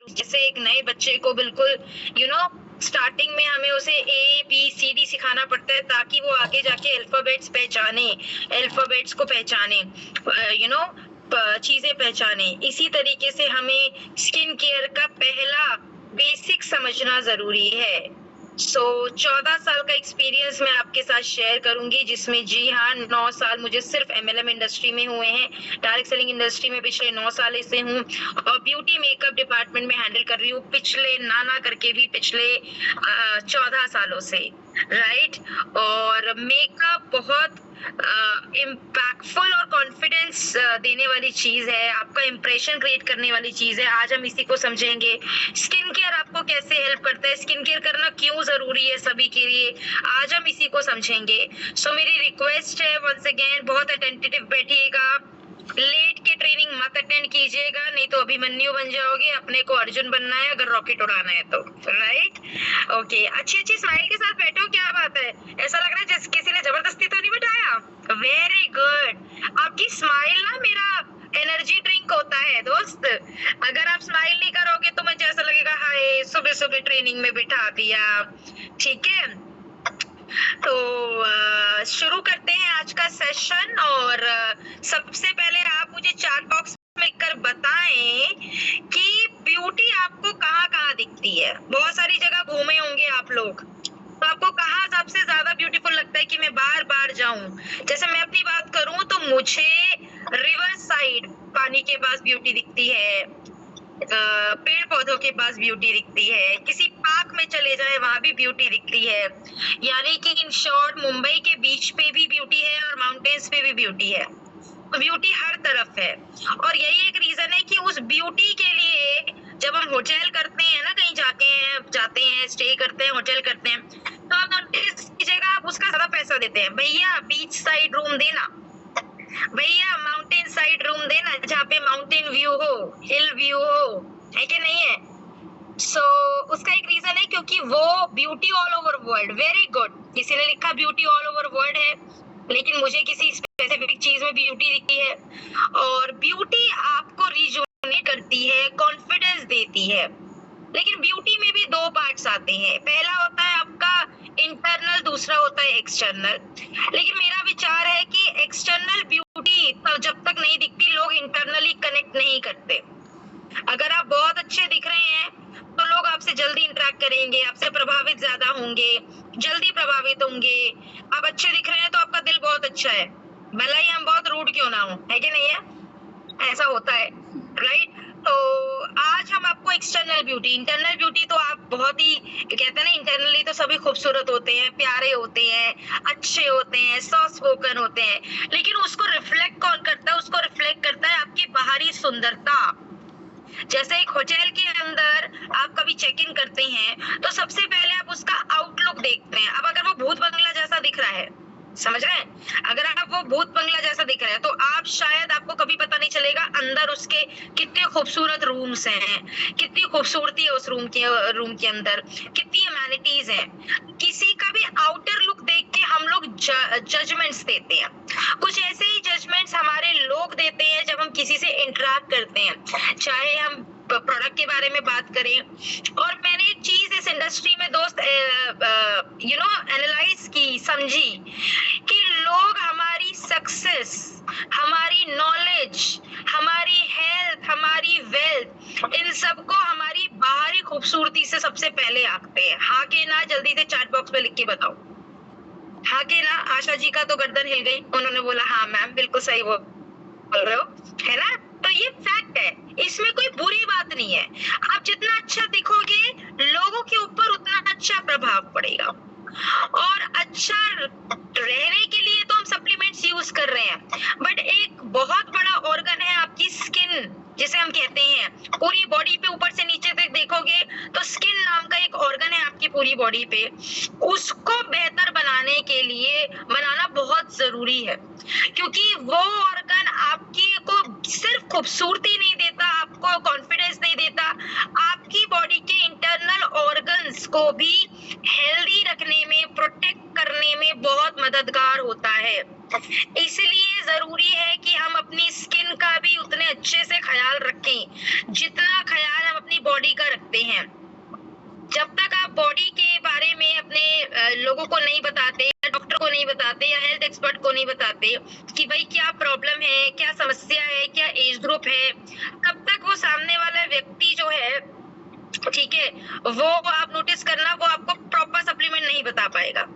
जैसे एक नए बच्चे को बिल्कुल स्टार्टिंग में हमें उसे ABCD सिखाना पड़ता है ताकि वो आगे जाके अल्फाबेट्स को पहचाने, चीजें पहचाने। इसी तरीके से हमें स्किन केयर का पहला बेसिक समझना जरूरी है। 14 साल का एक्सपीरियंस मैं आपके साथ शेयर करूंगी, जिसमें जी हाँ 9 साल मुझे सिर्फ MLM इंडस्ट्री में हुए हैं। डायरेक्ट सेलिंग इंडस्ट्री में पिछले 9 साल से हूँ और ब्यूटी मेकअप डिपार्टमेंट में हैंडल कर रही हूँ पिछले ना करके भी पिछले 14 सालों से, राइट। और मेकअप बहुत इम्पैक्टफुल और कॉन्फिडेंस देने वाली चीज है, आपका इंप्रेशन क्रिएट करने वाली चीज है। आज हम इसी को समझेंगे। स्किन केयर आपको कैसे हेल्प करता है, स्किन केयर करना क्यों जरूरी है सभी के लिए, आज हम इसी को समझेंगे। मेरी रिक्वेस्ट है वंस अगेन, बहुत अटेंटिव बैठिएगा, लेट के ट्रेनिंग मत अटेंड कीजिएगा, नहीं तो अभिमन्यु बन जाओगे। अपने को अर्जुन बनना है अगर रॉकेट उड़ाना है तो, राइट। ओके, अच्छी स्माइल के साथ बैठो। क्या बात है, ऐसा लग रहा है जैसे किसी ने जबरदस्ती तो नहीं बिठाया। Very good. आपकी स्माइल ना मेरा एनर्जी ड्रिंक होता है दोस्त। अगर आप स्माइल नहीं करोगे तो मुझे ऐसा लगेगा हाय सुबह सुबह ट्रेनिंग में बिठा दिया। ठीक है, तो शुरू करते हैं आज का सेशन। और सबसे पहले आप मुझे चैट बॉक्स में लिखकर बताएं कि ब्यूटी आपको कहाँ कहाँ दिखती है। बहुत सारी जगह घूमे होंगे आप लोग, तो आपको कहाँ सबसे ज्यादा ब्यूटीफुल लगता है कि मैं बार बार जाऊं। जैसे मैं अपनी बात करूं तो मुझे रिवर साइड पानी के पास ब्यूटी दिखती है, पेड़ पौधों के पास ब्यूटी दिखती है, किसी पार्क में चले जाए वहां भी ब्यूटी दिखती है। यानी कि इन शॉर्ट मुंबई के बीच पे भी ब्यूटी है और माउंटेन्स पे भी ब्यूटी है। ब्यूटी हर तरफ है और यही एक रीजन है कि उस ब्यूटी के लिए जब हम होटल करते हैं ना, कहीं जाते हैं स्टे करते हैं, होटल करते हैं, तो आप नोटिस कीजिएगा आप उसका ज्यादा पैसा देते हैं। भैया बीच साइड रूम देना, भैया माउंटेन साइड रूम देना जहाँ पे माउंटेन व्यू हो, हिल व्यू हो, है कि नहीं है। उसका एक रीजन है क्योंकि वो beauty all over world. Very good, किसी ने लिखा ब्यूटी ऑल ओवर वर्ल्ड है, लेकिन मुझे किसी स्पेसिफिक चीज में ब्यूटी दिखती है। और ब्यूटी आपको रिजुवेनेट करती है, कॉन्फिडेंस देती है। लेकिन ब्यूटी में भी दो पार्ट्स आते हैं, पहला होता है आपका इंटरनल, दूसरा होता है एक्सटर्नल। लेकिन मेरा विचार है कि एक्सटर्नल ब्यूटी जब तक नहीं दिखती लोग इंटरनली कनेक्ट नहीं करते। अगर आप बहुत अच्छे दिख रहे हैं तो लोग आपसे जल्दी इंटरेक्ट करेंगे, आपसे प्रभावित ज्यादा होंगे, जल्दी प्रभावित होंगे। आप अच्छे दिख रहे हैं तो आपका दिल बहुत अच्छा है, भला ही हम बहुत रूड क्यों ना हो, है कि नहीं है, ऐसा होता है, राइट। तो आज हम आपको एक्सटर्नल ब्यूटी, इंटरनल ब्यूटी तो आप बहुत ही कहते हैं ना, इंटरनली तो सभी खूबसूरत होते हैं, प्यारे होते हैं, अच्छे होते हैं, सॉफ्ट स्पोकन होते हैं, लेकिन उसको रिफ्लेक्ट कौन करता है, उसको रिफ्लेक्ट करता है आपकी बाहरी सुंदरता। जैसे एक होटल के अंदर आप कभी चेक इन करते हैं तो सबसे पहले आप उसका आउटलुक देखते हैं। अब अगर वो भूत बंगला जैसा दिख रहा है, समझ रहे हैं, अगर आप वो भूत बंगला जैसा दिख रहा है तो आप शायद आपको कभी पता नहीं चलेगा अंदर उसके कितने खूबसूरत रूम्स हैं, कितनी खूबसूरती है उस रूम के अंदर, कितनी अमेनिटीज हैं। किसी का भी आउटर लुक देख के हम लोग जजमेंट्स देते हैं। कुछ ऐसे ही जजमेंट्स हमारे लोग देते हैं जब हम किसी से इंटरेक्ट करते हैं, चाहे हम प्रोडक्ट के बारे में बात करें। और मैंने एक चीज इस इंडस्ट्री में दोस्त एनालाइज की, समझी कि लोग हमारी सक्सेस, हमारी नॉलेज, हमारी हेल्थ, हमारी वेल्थ, इन सबको हमारी बाहरी खूबसूरती से सबसे पहले आंकते हैं। हाँ के ना, जल्दी से चैट बॉक्स में लिख के बताओ हाँ के ना। आशा जी का तो गर्दन हिल गई, उन्होंने बोला हाँ मैम बिल्कुल सही बोल रहे हो, है ना। तो ये फैक्ट है, इसमें कोई बुरी बात नहीं है। आप जितना अच्छा दिखोगे लोगों के ऊपर उतना अच्छा प्रभाव पड़ेगा। और अच्छा रहने के लिए तो हम सप्लीमेंट्स यूज कर रहे हैं, बट एक बहुत बड़ा ऑर्गन है आपकी स्किन, जिसे हम कहते हैं पूरी बॉडी पे ऊपर से नीचे तक देखोगे तो स्किन नाम का एक ऑर्गन है आपकी पूरी बॉडी पे। उसको बेहतर बनाने के लिए बनाना बहुत जरूरी है, क्योंकि वो ऑर्गन आपकी को सिर्फ खूबसूरती नहीं देता, आपको कॉन्फिडेंस नहीं देता, आपकी बॉडी के इंटरनल ऑर्गन्स को भी हेल्दी रखने में, प्रोटेक्ट करने में बहुत मददगार होता है। इसलिए जरूरी है कि हम अपनी स्किन का भी उतने अच्छे से ख्याल रखें जितना ख्याल हम अपनी बॉडी का बताते हैं, जब तक आप बॉडी के बारे में अपने लोगों को नहीं बताते, डॉक्टर को नहीं बताते या हेल्थ एक्सपर्ट को नहीं बताते कि भाई क्या प्रॉब्लम है, क्या समस्या है, क्या एज ग्रुप है, तब तक वो सामने वाला व्यक्ति जो है, ठीक है, वो आप नोटिस करना, वो आपको प्रॉपर सप्लीमेंट नहीं बता पाएगा।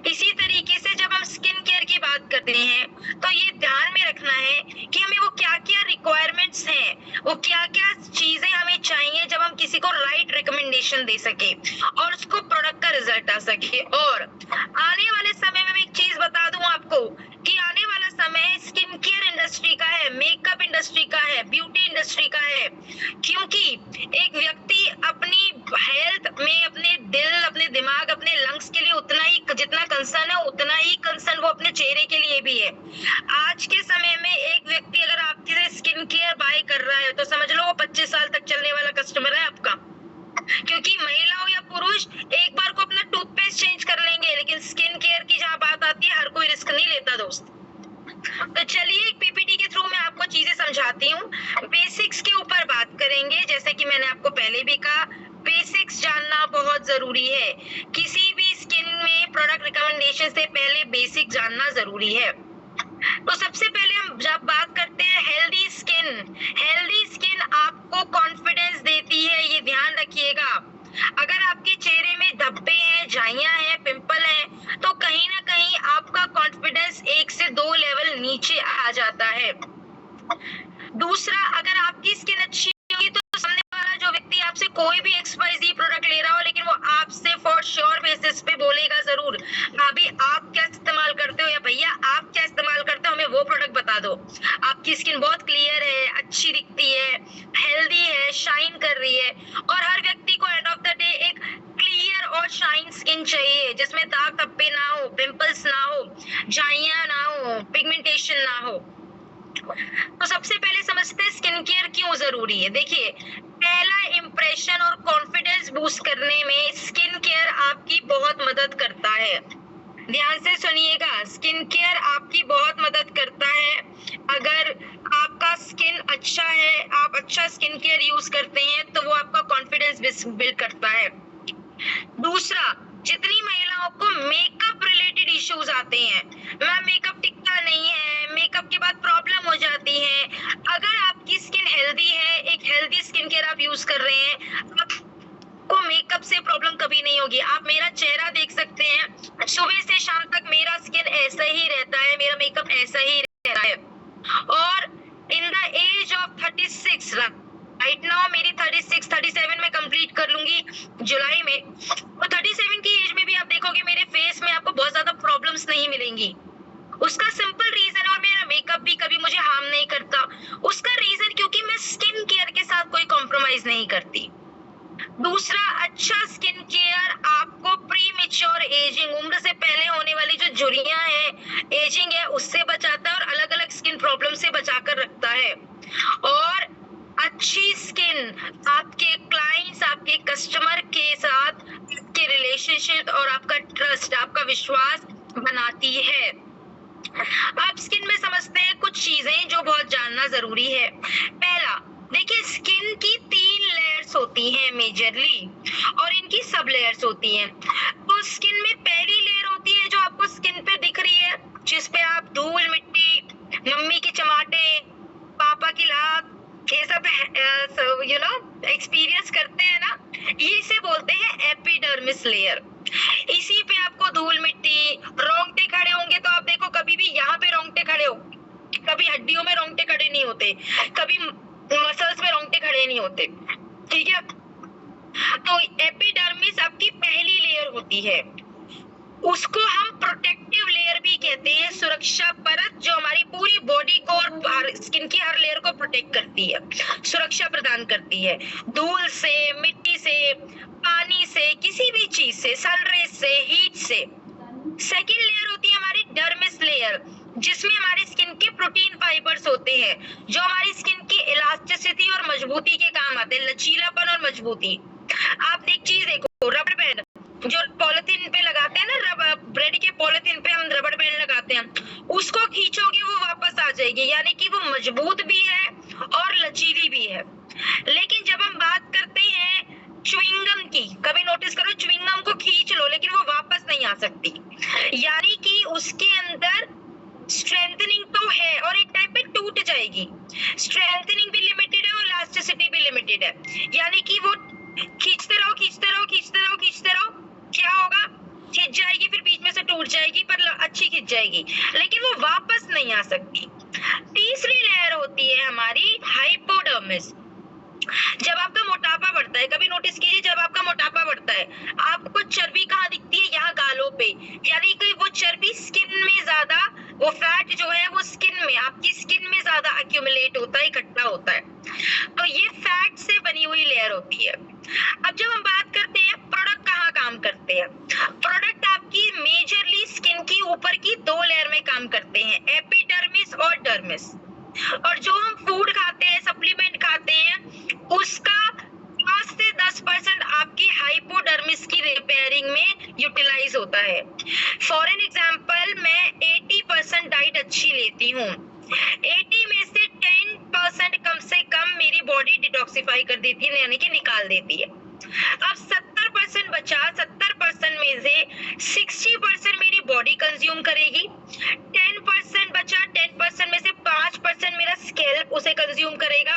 इसी तरीके से जब हम स्किन केयर की बात करते हैं तो ये ध्यान में रखना है कि हमें वो क्या क्या रिक्वायरमेंट्स हैं, वो क्या क्या चीजें हमें चाहिए जब हम किसी को राइट रिकमेंडेशन दे सके और उसको प्रोडक्ट का रिजल्ट आ सके। और आने वाले समय में मैं एक चीज बता दूं आपको कि आने वाला समय स्किन केयर इंडस्ट्री का है, मेकअप इंडस्ट्री का है, ब्यूटी इंडस्ट्री का है, क्योंकि एक व्यक्ति अपनी हेल्थ में अपने दिल, अपने दिमाग, अपने लंग्स के लिए उतना ही जितना कंसर्न है, उतना ही कंसर्न वो अपने चेहरे के लिए भी है। आज के समय में एक व्यक्ति अगर आपके स्किन केयर बाय कर रहा है तो समझ लो वो 25 साल तक चलने वाला कस्टमर है आपका, क्योंकि महिला हो या पुरुष एक बार को अपना टूथपेस्ट चेंज कर लेंगे, लेकिन स्किन केयर की जहाँ बात आती है हर कोई रिस्क नहीं लेता दोस्त। तो चलिए एक पीपीटी के थ्रू मैं आपको चीजें समझाती हूँ। बेसिक्स के ऊपर बात करेंगे, जैसे कि मैंने आपको पहले भी कहा, बेसिक्स जानना बहुत जरूरी है। किसी भी स्किन में प्रोडक्ट रिकमेंडेशन से पहले बेसिक जानना जरूरी है। तो सबसे पहले हम जब बात करते हैं हेल्दी स्किन आपको कॉन्फिडेंस देती है, ये ध्यान रखिएगा। अगर आपके चेहरे में धब्बे हैं, झाइयां हैं, पिंपल हैं, तो कहीं ना कहीं आपका कॉन्फिडेंस 1 से 2 लेवल नीचे आ जाता है। दूसरा, अगर आपकी स्किन अच्छी होगी तो सामने वाला जो व्यक्ति आपसे कोई भी XYZ प्रोडक्ट ले रहा हो, लेकिन वो आपसे फॉर श्योर बेसिस पे बोलेगा जरूर, भाभी आप क्या इस्तेमाल करते हो या भैया आप क्या इस्तेमाल करते हो, हमें वो प्रोडक्ट बता दो। आपकी स्किन बहुत क्लियर है, अच्छी दिखती है, हेल्दी है, शाइन कर रही है। और हर व्यक्ति को एंड ऑफ द डे एक क्लियर और शाइन स्किन चाहिए, जिसमें दाग धब्बे ना हो, पिंपल्स ना हो, झाइयां ना हो, पिगमेंटेशन ना हो। तो सबसे पहले समझते हैं स्किन केयर क्यों जरूरी है। देखिए, पहला इंप्रेशन और कॉन्फिडेंस बूस्ट करने में स्किन केयर आपकी बहुत मदद करता है। ध्यान से सुनिएगा, स्किन केयर आपकी बहुत मदद करता है। अगर आपका स्किन अच्छा है, आप अच्छा स्किन केयर यूज करते हैं, तो वो आपका कॉन्फिडेंस बिल्ड करता है। दूसरा, जितनी महिलाओं को मेकअप रिलेटेड इश्यूज आते हैं, मैम मेकअप टिकता नहीं है, मेकअप के बाद प्रॉब्लम हो जाती है, अगर आपकी स्किन हेल्दी है, एक हेल्दी स्किन केयर आप यूज कर रहे हैं, आपको मेकअप से प्रॉब्लम कभी नहीं होगी। आप मेरा चेहरा देख सकते हैं, सुबह से शाम तक मेरा स्किन ऐसा ही रहता है, मेरा मेकअप ऐसा ही रहता है। और in the age of 36 right now, मेरी 37 में कंप्लीट कर लूंगी जुलाई में, और 37 की एज में भी आप देखोगे मेरे फेस में आपको बहुत ज्यादा प्रॉब्लम्स नहीं मिलेंगी। उसका सिंपल रीजन, और मेरा मेकअप भी कभी मुझे हार्म नहीं करता, उसका रीजन क्योंकि मैं स्किन केयर के साथ कोई कॉम्प्रोमाइज नहीं करती। दूसरा, अच्छा स्किन केयर आपको प्री मेच्योर एजिंग, उम्र से पहले होने वाली जो झुर्रियां है, एजिंग है, उससे बचाता है और अलग अलग स्किन प्रॉब्लम से बचाकर रखता है। और अच्छी स्किन आपके क्लाइंट्स, आपके कस्टमर के साथ आपके रिलेशनशिप और आपका ट्रस्ट, आपका विश्वास बनाती है। आप स्किन में समझते हैं कुछ चीजें जो बहुत जानना जरूरी है। पहला, देखिए, स्किन की 3 लेयर्स होती हैं मेजरली, और इनकी सब लेयर्स होती हैं। तो स्किन में पहली लेयर होती है जो आपको स्किन पे दिख रही है, जिस पे आप धूल मिट्टी, मम्मी के चमाटे, पापा की लात, ये सब एक्सपीरियंस करते हैं ना, इसे बोलते हैं एपिडर्मिस लेयर। इसी पे आपको धूल मिट्टी, रोंगटे खड़े होंगे तो आप देखो, कभी भी यहाँ पे रोंगटे खड़े हो, कभी हड्डियों में रोंगटे खड़े नहीं होते, कभी मसल्स में रोंगटे खड़े नहीं होते, ठीक है। तो एपिडर्मिस आपकी पहली लेयर होती है, उसको हम प्रोटेक्टिव लेयर भी कहते हैं, सुरक्षा परत, जो हमारी पूरी बॉडी को और स्किन की हर लेयर को प्रोटेक्ट करती है, सुरक्षा प्रदान करती है, धूल से, मिट्टी से, पानी से, किसी भी चीज से, सनरेज से, हीट से। सेकेंड लेयर होती है हमारी डर्मिस लेयर, जिसमें हमारी स्किन के प्रोटीन फाइबर्स होते हैं, जो हमारी स्किन की इलास्टिसिटी और मजबूती के काम आते हैं, लचीलापन और मजबूती। आप एक चीज देखो, रबर बैंड जो पॉलिथीन पे लगाते हैं ना, ब्रेड के पॉलिथीन पे हम रबर बैंड लगाते हैं, उसको खींचोगे वो वापस आ जाएगी, यानी कि वो मजबूत भी है और लचीली भी है। लेकिन जब हम बात करते हैं सकती, यानी कि उसके अंदर स्ट्रेंथनिंग तो है और एक टाइम पे टूट जाएगी। स्ट्रेंथनिंग भी लिमिटेड है और इलास्टिसिटी भी लिमिटेड है, यानी कि वो खींचते रहो खींचते रहो खींचते रहो खींचते रहो, क्या होगा, खिंच जाएगी, फिर बीच में से टूट जाएगी, पर अच्छी खिंच जाएगी, लेकिन वो वापस नहीं आ सकती। तीसरी लेयर होती है हमारी हाइपोडर्मिस। जब आपका मोटापा बढ़ता है, कभी नोटिस कीजिए, जब आपका मोटापा बढ़ता है आपको चर्बी कहाँ दिखती है, यहाँ गालों पे, यानी कि वो चर्बी स्किन में ज्यादा, वो फैट जो है वो स्किन में, आपकी स्किन में ज्यादा एक्यूमुलेट होता है, इकट्ठा होता है, तो ये फैट से बनी हुई लेयर होती है। अब जब हम बात करते हैं प्रोडक्ट कहाँ काम करते हैं, प्रोडक्ट आपकी मेजरली स्किन की ऊपर की दो लेयर में काम करते हैं, एपिडर्मिस और डर्मिस। और जो हम फूड खाते हैं, सप्लीमेंट खाते हैं, उसका 5 से 10% आपकी हाइपोडर्मिस की रिपेयरिंग में यूटिलाइज होता है। फॉर एन एग्जांपल, मैं 80% डाइट अच्छी लेती हूँ, 80 में से 10% कम से कम मेरी बॉडी डिटॉक्सिफाई कर देती है, यानी कि निकाल देती है। अब 70% बचा, 70% में से 60% मेरी बॉडी कंज्यूम करेगी, 10% बचा, 10% में से 5% मेरा स्कैल्प उसे कंज्यूम करेगा,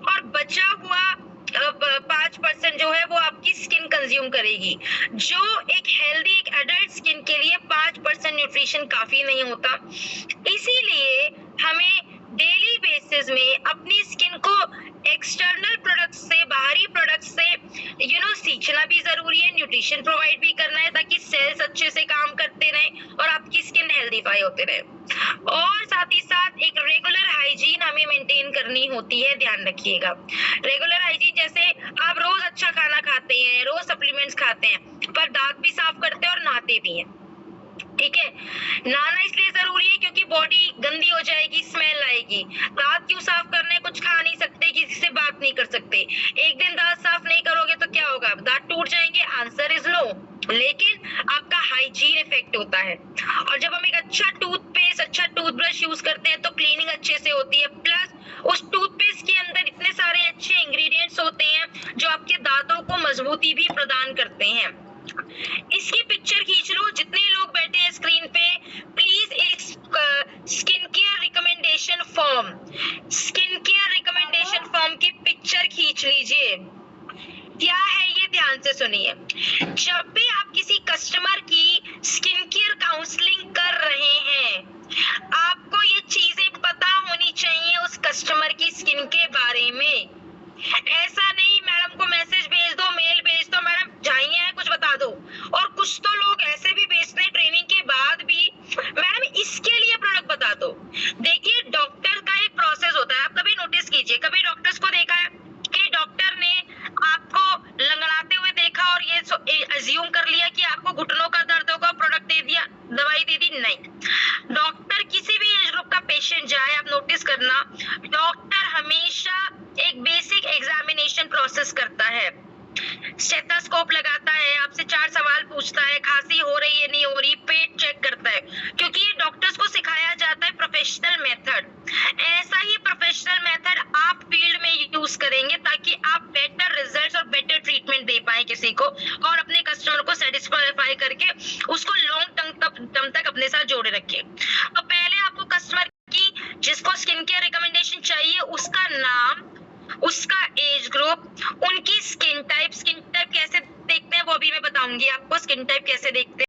और बचा हुआ 5% जो है वो आपकी स्किन कंज्यूम करेगी, जो एक हेल्दी, एक एडल्ट स्किन के लिए 5% न्यूट्रिशन काफी नहीं होता। इसीलिए हमें डेली बेसिस में अपनी स्किन को एक्सटर्नल प्रोडक्ट से, बाहरी प्रोडक्ट से सींचना भी जरूरी है, न्यूट्रिशन प्रोवाइड भी करना है, ताकि सेल्स अच्छे से काम करते रहें और आपकी स्किन हेल्दीफाई होते रहे। और साथ ही साथ एक रेगुलर हाइजीन हमें मेंटेन करनी होती है, ध्यान रखिएगा। रेगुलर हाइजीन जैसे आप रोज अच्छा खाना खाते हैं, रोज सप्लीमेंट्स खाते हैं, पर दांत भी साफ करते हैं और नहाते भी हैं, ठीक है। नहाना इसलिए जरूरी है क्योंकि बॉडी गंदी हो जाएगी, स्मेल आएगी। दांत क्यों साफ करने, कुछ खा नहीं सकते, किसी से बात नहीं कर सकते, एक दिन दांत साफ नहीं करोगे तो क्या होगा, दांत टूट जाएंगे, आंसर इज नो। लेकिन आपका हाइजीन इफेक्ट होता है, और जब हम एक अच्छा टूथपेस्ट, अच्छा टूथब्रश यूज करते हैं तो क्लीनिंग अच्छे से होती है, प्लस उस टूथपेस्ट के अंदर इतने सारे अच्छे इंग्रेडिएंट्स होते हैं जो आपके दांतों को मजबूती भी प्रदान करते हैं। इसकी पिक्चर खींच लो, जितने लोग बैठे हैं स्क्रीन पे, प्लीज एक skin care recommendation form, skin care recommendation form की पिक्चर खींच लीजिए। क्या है ये, ध्यान से सुनिए। जब भी आप किसी कस्टमर की स्किन केयर काउंसलिंग कर रहे हैं, आपको ये चीजें पता होनी चाहिए उस कस्टमर की स्किन के बारे में। ऐसा नहीं मैडम को मैसेज भेज दो, मेल भेज दो, मैडम चाहिए है कुछ बता दो। और कुछ तो लोग ऐसे भी भेजते हैं ट्रेनिंग के बाद भी, मैडम इसके लिए प्रोडक्ट बता दो। देखिए, डॉक्टर का एक प्रोसेस होता है, आप कभी नोटिस कीजिए, कभी डॉक्टर्स को देखा है कि डॉक्टर ने आपको लंगड़ाते हुए देखा और ये अज्यूम कर लिया कि आपको घुटनों का दर्द होगा, प्रोडक्ट दे दिया, दवाई दे दी? नहीं। डॉक्टर किसी भी एज ग्रुप का पेशेंट जाए, आप नोटिस करना, डॉक्टर हमेशा एक बेसिक एग्जामिनेशन प्रोसेस करता है, स्टेथोस्कोप लगाता है, आपसे 4 सवाल पूछता है, खांसी हो रही है नहीं हो रही, पेट चेक करता है, क्योंकि ये डॉक्टर्स को सिखाया जाता है प्रोफेशनल मेथड। ऐसा ही प्रोफेशनल मेथड आप फील्ड में यूज करेंगे ताकि आप बेटर रिजल्ट्स और बेटर ट्रीटमेंट दे पाए किसी को, और अपने कस्टमर को सेटिस्फाई करके उसको लॉन्ग टर्म तक अपने साथ जोड़े रखें। तो पहले आपको कस्टमर की, जिसको स्किन केयर रिकमेंडेशन चाहिए, उसका नाम, उसका एज ग्रुप, उनकी स्किन टाइप कैसे देखते हैं वो भी मैं बताऊंगी आपको, स्किन टाइप कैसे देखते